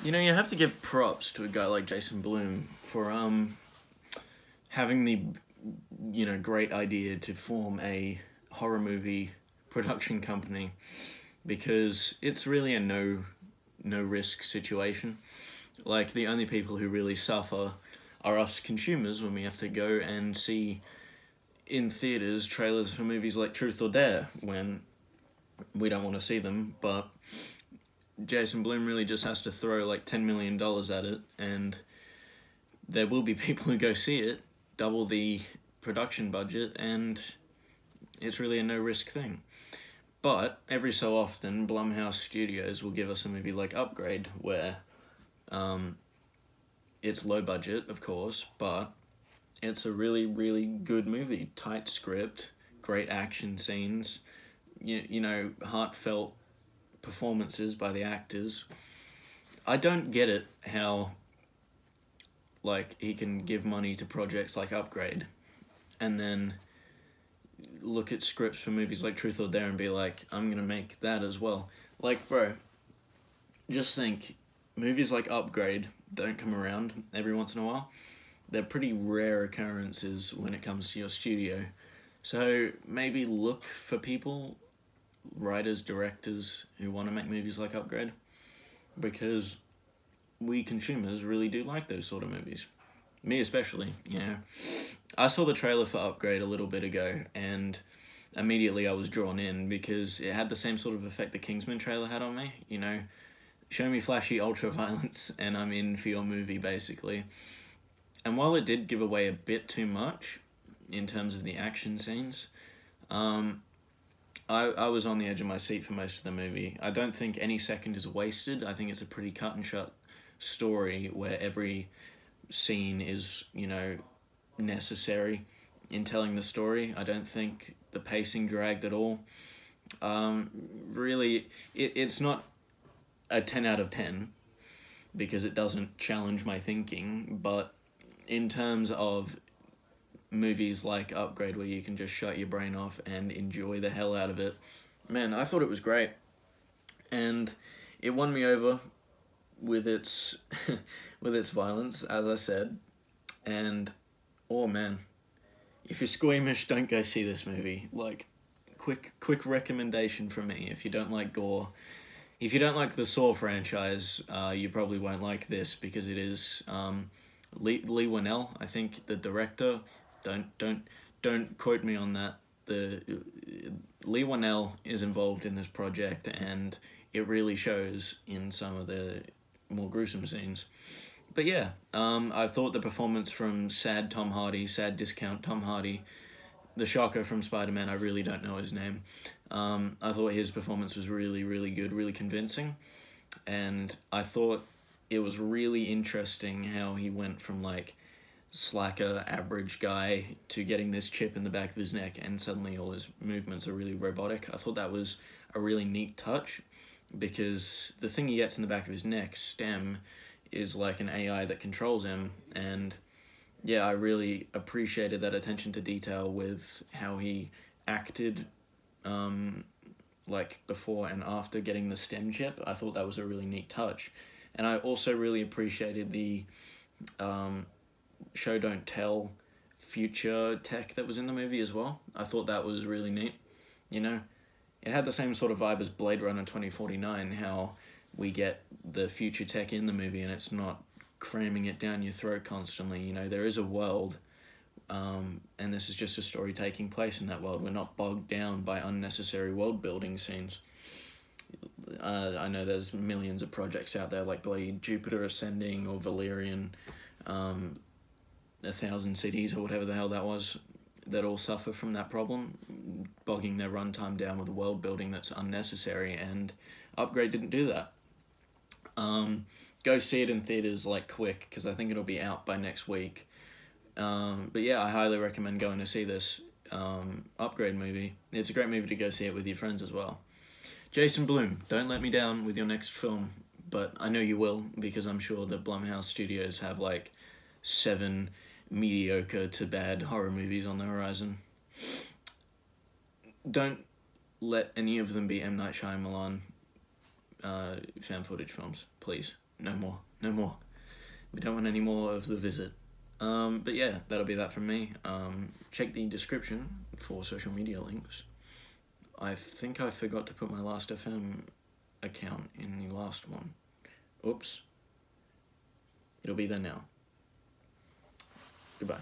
You know, you have to give props to a guy like Jason Blum for having the great idea to form a horror movie production company, because it's really a no risk situation. Like, the only people who really suffer are us consumers when we have to go and see in theaters trailers for movies like Truth or Dare when we don't want to see them, but Jason Blum really just has to throw like $10 million at it, and there will be people who go see it, double the production budget, and it's really a no-risk thing. But every so often, Blumhouse Studios will give us a movie like Upgrade, where it's low budget, of course, but it's a really, really good movie. Tight script, great action scenes, heartfelt performances by the actors. I don't get it how, like, he can give money to projects like Upgrade and then look at scripts for movies like Truth or Dare and be like, I'm gonna make that as well. Like, bro, just think, movies like Upgrade don't come around every once in a while. They're pretty rare occurrences when it comes to your studio. So maybe look for people, writers, directors, who want to make movies like Upgrade, because we consumers really do like those sort of movies. Me especially, I saw the trailer for Upgrade a little bit ago, and immediately I was drawn in because it had the same sort of effect the Kingsman trailer had on me. Show me flashy ultra violence and I'm in for your movie, basically. And while it did give away a bit too much in terms of the action scenes, I was on the edge of my seat for most of the movie. I don't think any second is wasted. I think it's a pretty cut and shut story where every scene is, necessary in telling the story. I don't think the pacing dragged at all. Really, it's not a 10 out of 10 because it doesn't challenge my thinking, but in terms of movies like Upgrade where you can just shut your brain off and enjoy the hell out of it, man, I thought it was great. And it won me over with its with its violence, as I said. And oh man, if you're squeamish, don't go see this movie. Like, quick recommendation from me: if you don't like gore, if you don't like the Saw franchise, you probably won't like this, because it is Leigh Whannell, I think, the director. Don't quote me on that. The Leigh Whannell is involved in this project, and it really shows in some of the more gruesome scenes. But yeah, I thought the performance from sad discount Tom Hardy, the shocker from Spider-Man, I really don't know his name. I thought his performance was really, really good, really convincing. And I thought it was really interesting how he went from, like, slacker, average guy to getting this chip in the back of his neck, and suddenly all his movements are really robotic. I thought that was a really neat touch, because the thing he gets in the back of his neck, STEM, is like an AI that controls him. And yeah, I really appreciated that attention to detail with how he acted, like, before and after getting the STEM chip. I thought that was a really neat touch. And I also really appreciated the show don't tell future tech that was in the movie as well. I thought that was really neat. It had the same sort of vibe as Blade Runner 2049, how we get the future tech in the movie and it's not cramming it down your throat constantly. There is a world, and this is just a story taking place in that world. We're not bogged down by unnecessary world building scenes. I know there's millions of projects out there like bloody Jupiter Ascending or Valerian, 1,000 Cities or whatever the hell that was, that all suffer from that problem, bogging their runtime down with world building that's unnecessary, and Upgrade didn't do that. Go see it in theaters, like, quick, because I think it'll be out by next week. But yeah, I highly recommend going to see this Upgrade movie. It's a great movie to go see it with your friends as well. Jason Blum, don't let me down with your next film, but I know you will, because I'm sure the Blumhouse Studios have like 7 mediocre to bad horror movies on the horizon. Don't let any of them be M. Night Shyamalan fan footage films, please. no more. No more. We don't want any more of The Visit. But yeah, that'll be that from me. Check the description for social media links. I think I forgot to put my Last.fm account in the last one. Oops. It'll be there now. Goodbye.